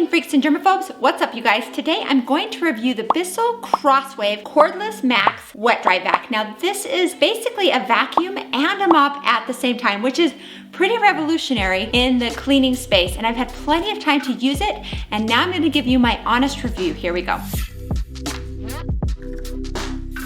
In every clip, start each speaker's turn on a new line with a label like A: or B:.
A: clean freaks and germaphobes. What's up, you guys? Today I'm going to review the Bissell Crosswave Cordless Max Wet Dry Vac. Now this is basically a vacuum and a mop at the same time, which is pretty revolutionary in the cleaning space, and I've had plenty of time to use it, and now I'm going to give you my honest review. Here we go.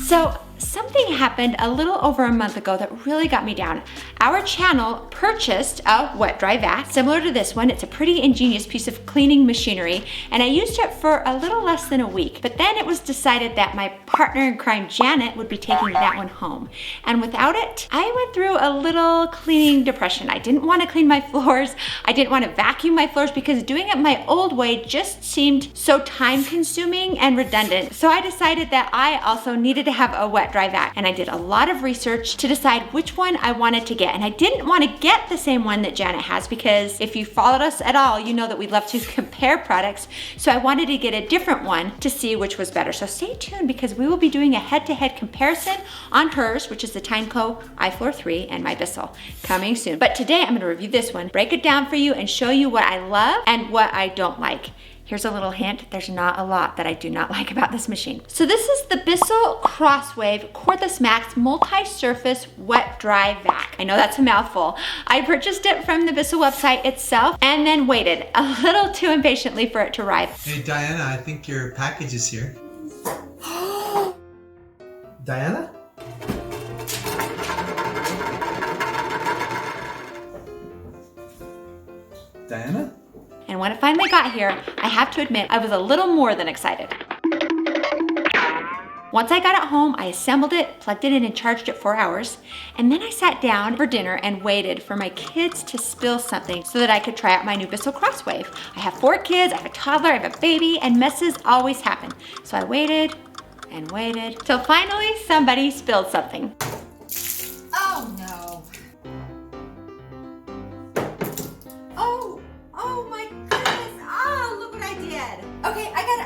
A: So something happened a little over a month ago that really got me down. Our channel purchased a wet dry vac similar to this one. It's a pretty ingenious piece of cleaning machinery, and I used it for a little less than a week. But then it was decided that my partner in crime, Janet, would be taking that one home. And without it, I went through a little cleaning depression. I didn't want to clean my floors. I didn't want to vacuum my floors because doing it my old way just seemed so time consuming and redundant. So I decided that I also needed to have a wet dry vac, and I did a lot of research to decide which one I wanted to get. And I didn't want to get the same one that Janet has, because if you followed us at all, you know that we love to compare products. So I wanted to get a different one to see which was better. So stay tuned, because we will be doing a head-to-head comparison on hers, which is the Timeco iFloor 3, and my Bissell, coming soon. But today I'm going to review this one, break it down for you, and show you what I love and what I don't like. Here's a little hint, there's not a lot that I do not like about this machine. So this is the Bissell Crosswave Cordless Max Multi-Surface Wet Dry Vac. I know that's a mouthful. I purchased it from the Bissell website itself and then waited a little too impatiently for it to arrive.
B: Hey Diana, I think your package is here. Diana? Diana?
A: And when it finally got here, I have to admit, I was a little more than excited. Once I got it home, I assembled it, plugged it in, and charged it for hours. And then I sat down for dinner and waited for my kids to spill something so that I could try out my new Bissell Crosswave. I have 4 kids, I have a toddler, I have a baby, and messes always happen. So I waited and waited till finally somebody spilled something. Oh no. Oh my goodness. Oh, look what I did. Okay, I got it.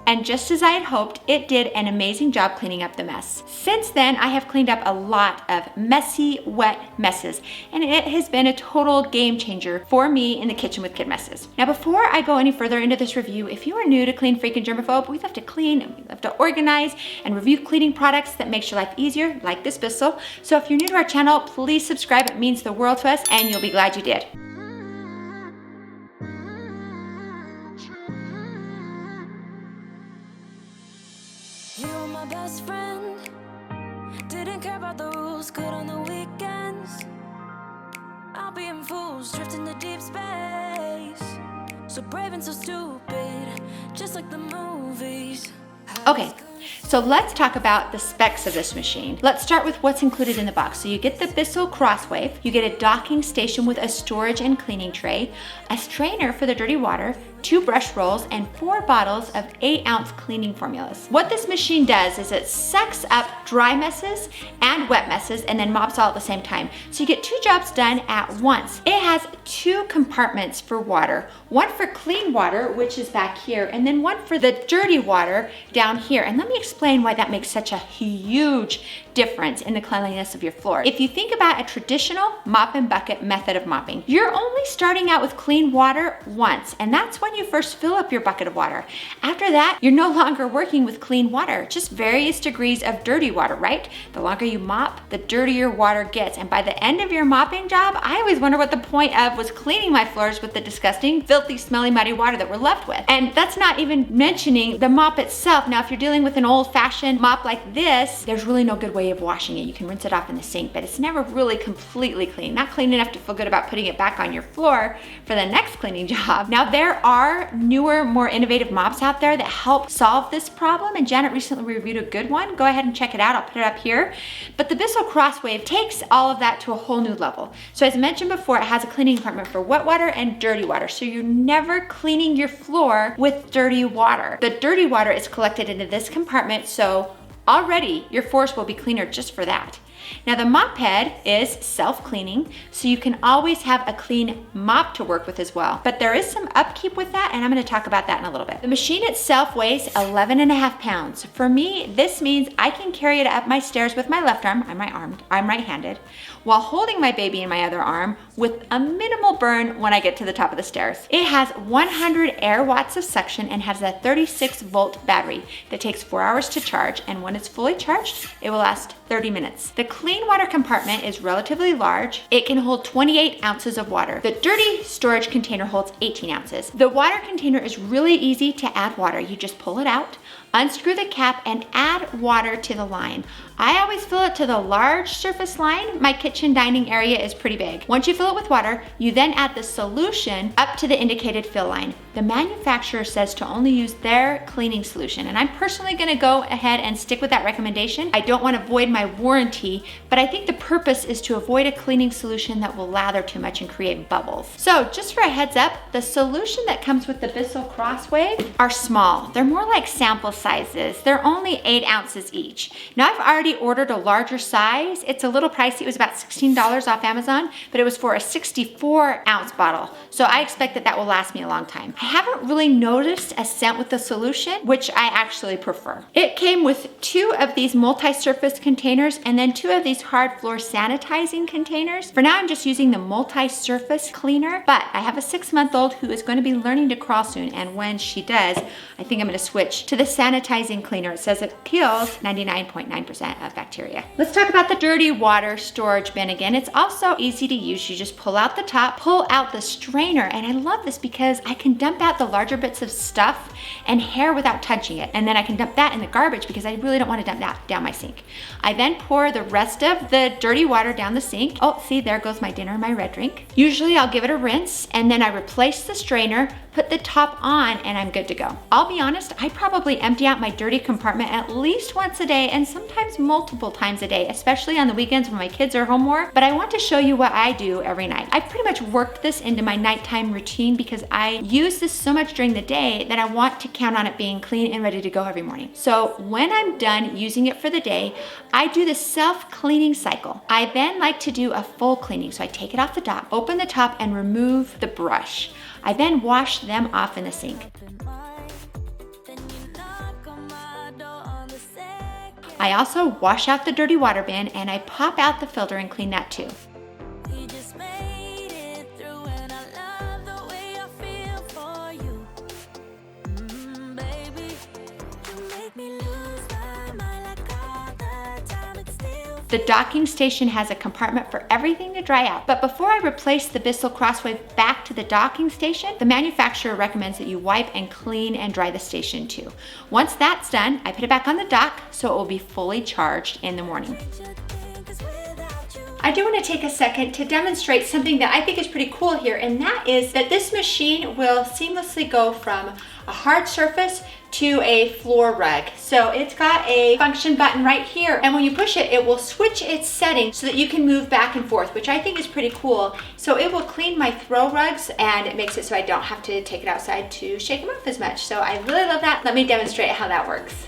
A: And just as I had hoped, it did an amazing job cleaning up the mess. Since then, I have cleaned up a lot of messy, wet messes, and it has been a total game changer for me in the kitchen with kid messes. Now, before I go any further into this review, if you are new to Clean Freak and Germaphobe, we love to clean and we love to organize and review cleaning products that makes your life easier, like this Bissell. So if you're new to our channel, please subscribe. It means the world to us, and you'll be glad you did.
C: My best friend didn't care about the rules, good on the weekends. I'll be in fools, drifting to deep space. So brave and so stupid, just like the movies.
A: Okay, so let's talk about the specs of this machine. Let's start with what's included in the box. So you get the Bissell Crosswave, you get a docking station with a storage and cleaning tray, a strainer for the dirty water, 2 brush rolls, and 4 bottles of 8-ounce cleaning formulas. What this machine does is it sucks up dry messes and wet messes and then mops all at the same time. So you get 2 jobs done at once. It has 2 compartments for water, one for clean water, which is back here, and then one for the dirty water down here. And let me explain why that makes such a huge difference in the cleanliness of your floor. If you think about a traditional mop and bucket method of mopping, you're only starting out with clean water once, and that's when you first fill up your bucket of water. After that, you're no longer working with clean water, just various degrees of dirty water, right? The longer you mop, the dirtier water gets, and by the end of your mopping job, I always wonder what the point of was cleaning my floors with the disgusting, filthy, smelly, muddy water that we're left with. And that's not even mentioning the mop itself. Now, if you're dealing with an old-fashioned mop like this, there's really no good way of washing it. You can rinse it off in the sink, but it's never really completely clean. Not clean enough to feel good about putting it back on your floor for the next cleaning job. Now, there are newer, more innovative mops out there that help solve this problem, and Janet recently reviewed a good one. Go ahead and check it out. I'll put it up here. But the Bissell Crosswave takes all of that to a whole new level. So as mentioned before, it has a cleaning compartment for wet water and dirty water. So you're never cleaning your floor with dirty water. The dirty water is collected into this compartment, so already your floors will be cleaner just for that. Now the mop head is self-cleaning, so you can always have a clean mop to work with as well. But there is some upkeep with that, and I'm gonna talk about that in a little bit. The machine itself weighs 11.5 pounds. For me, this means I can carry it up my stairs with my left arm, I'm right-handed, while holding my baby in my other arm, with a minimal burn when I get to the top of the stairs. It has 100 air watts of suction and has a 36-volt battery that takes 4 hours to charge, and when it's fully charged, it will last 30 minutes. The clean water compartment is relatively large. It can hold 28 ounces of water. The dirty storage container holds 18 ounces. The water container is really easy to add water. You just pull it out, unscrew the cap, and add water to the line. I always fill it to the large surface line. My kitchen dining area is pretty big. Once you fill it with water, you then add the solution up to the indicated fill line. The manufacturer says to only use their cleaning solution, and I'm personally gonna go ahead and stick with that recommendation. I don't wanna void my warranty, but I think the purpose is to avoid a cleaning solution that will lather too much and create bubbles. So just for a heads up, the solution that comes with the Bissell Crosswave are small. They're more like sample sizes. They're only 8 ounces each. Now I've already ordered a larger size. It's a little pricey. It was about $16 off Amazon, but it was for a 64-ounce bottle. So I expect that that will last me a long time. I haven't really noticed a scent with the solution, which I actually prefer. It came with 2 of these multi-surface containers and then 2 of these hard floor sanitizing containers. For now, I'm just using the multi-surface cleaner, but I have a 6-month-old who is going to be learning to crawl soon, and when she does, I think I'm going to switch to the sanitizing cleaner. It says it kills 99.9% of bacteria. Let's talk about the dirty water storage bin again. It's also easy to use. You just pull out the top, pull out the strainer, and I love this because I can dump out the larger bits of stuff and hair without touching it, and then I can dump that in the garbage because I really don't want to dump that down my sink. I then pour the rest of the dirty water down the sink. Oh, see, there goes my dinner and my red drink. Usually I'll give it a rinse, and then I replace the strainer, put the top on, and I'm good to go. I'll be honest, I probably empty out my dirty compartment at least once a day and sometimes multiple times a day, especially on the weekends when my kids are home more, but I want to show you what I do every night. I've pretty much worked this into my nighttime routine because I use this so much during the day that I want to count on it being clean and ready to go every morning. So when I'm done using it for the day, I do the self-cleaning cycle. I then like to do a full cleaning. So I take it off the top, open the top, and remove the brush. I then wash them off in the sink. I also wash out the dirty water bin, and I pop out the filter and clean that too. The docking station has a compartment for everything to dry out. But before I replace the Bissell Crosswave back to the docking station, the manufacturer recommends that you wipe and clean and dry the station too. Once that's done, I put it back on the dock so it will be fully charged in the morning. I do want to take a second to demonstrate something that I think is pretty cool here, and that is that this machine will seamlessly go from a hard surface to a floor rug. So it's got a function button right here, and when you push it, it will switch its setting so that you can move back and forth, which I think is pretty cool. So it will clean my throw rugs, and it makes it so I don't have to take it outside to shake them off as much. So I really love that. Let me demonstrate how that works.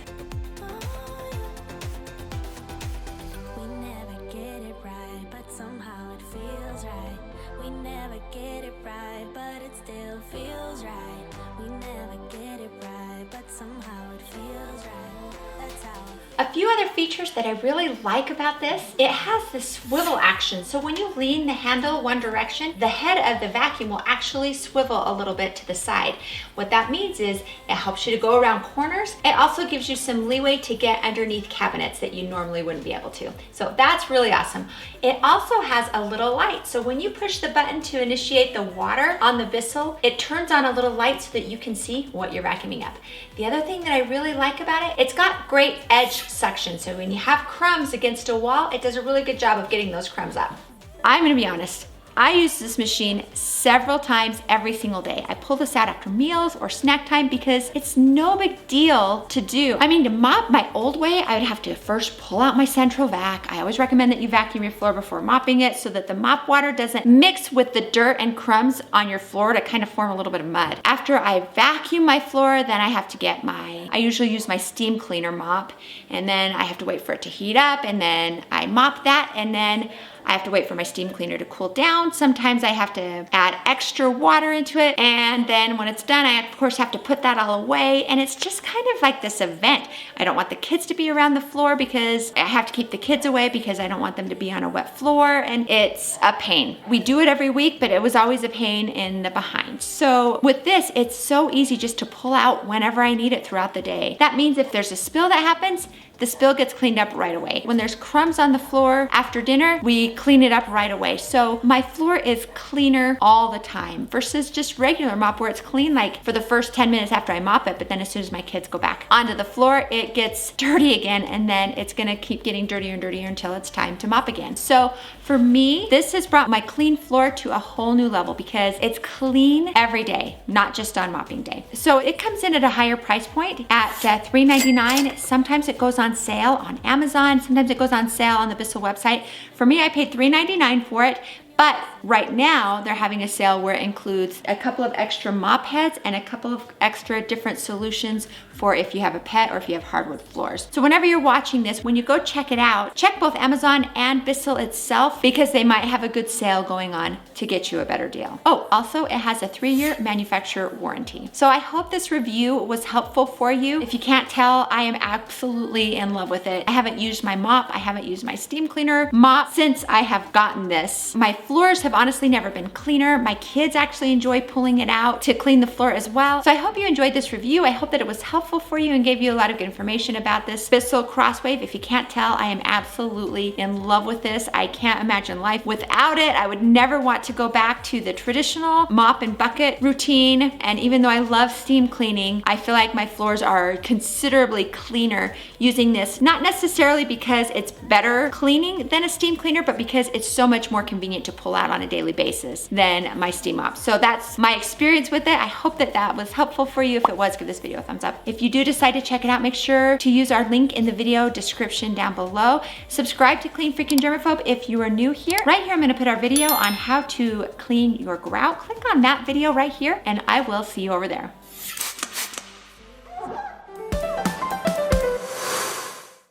A: A few other features that I really like about this, it has the swivel action. So when you lean the handle one direction, the head of the vacuum will actually swivel a little bit to the side. What that means is it helps you to go around corners. It also gives you some leeway to get underneath cabinets that you normally wouldn't be able to. So that's really awesome. It also has a little light. So when you push the button to initiate the water on the Bissell, it turns on a little light so that you can see what you're vacuuming up. The other thing that I really like about it, it's got great edge suction. So when you have crumbs against a wall, it does a really good job of getting those crumbs up. I'm gonna be honest, I use this machine several times every single day. I pull this out after meals or snack time because it's no big deal to do. I mean, to mop my old way, I would have to first pull out my central vac. I always recommend that you vacuum your floor before mopping it so that the mop water doesn't mix with the dirt and crumbs on your floor to kind of form a little bit of mud. After I vacuum my floor, then I have to get I usually use my steam cleaner mop, and then I have to wait for it to heat up, and then I mop that, and then I have to wait for my steam cleaner to cool down. Sometimes I have to add extra water into it. And then when it's done, I of course have to put that all away. And it's just kind of like this event. I don't want the kids to be around the floor because I have to keep the kids away because I don't want them to be on a wet floor. And it's a pain. We do it every week, but it was always a pain in the behind. So with this, it's so easy just to pull out whenever I need it throughout the day. That means if there's a spill that happens, the spill gets cleaned up right away. When there's crumbs on the floor after dinner, we clean it up right away. So my floor is cleaner all the time versus just regular mop where it's clean like for the first 10 minutes after I mop it, but then as soon as my kids go back onto the floor, it gets dirty again, and then it's gonna keep getting dirtier and dirtier until it's time to mop again. So for me, this has brought my clean floor to a whole new level because it's clean every day, not just on mopping day. So it comes in at a higher price point at $3.99. Sometimes it goes on sale on Amazon. Sometimes it goes on sale on the Bissell website. For me, I paid $3.99 for it. But right now they're having a sale where it includes a couple of extra mop heads and a couple of extra different solutions for if you have a pet or if you have hardwood floors. So whenever you're watching this, when you go check it out, check both Amazon and Bissell itself because they might have a good sale going on to get you a better deal. Oh, also it has a 3-year manufacturer warranty. So I hope this review was helpful for you. If you can't tell, I am absolutely in love with it. I haven't used my mop. I haven't used my steam cleaner mop since I have gotten this. My floors have honestly never been cleaner. My kids actually enjoy pulling it out to clean the floor as well. So I hope you enjoyed this review. I hope that it was helpful for you and gave you a lot of good information about this Bissell Crosswave. If you can't tell, I am absolutely in love with this. I can't imagine life without it. I would never want to go back to the traditional mop and bucket routine. And even though I love steam cleaning, I feel like my floors are considerably cleaner using this. Not necessarily because it's better cleaning than a steam cleaner, but because it's so much more convenient to pull out on a daily basis than my steam mop. So that's my experience with it. I hope that that was helpful for you. If it was, give this video a thumbs up. If you do decide to check it out, make sure to use our link in the video description down below. Subscribe to Clean Freaking Germaphobe if you are new here. Right here, I'm gonna put our video on how to clean your grout. Click on that video right here, and I will see you over there.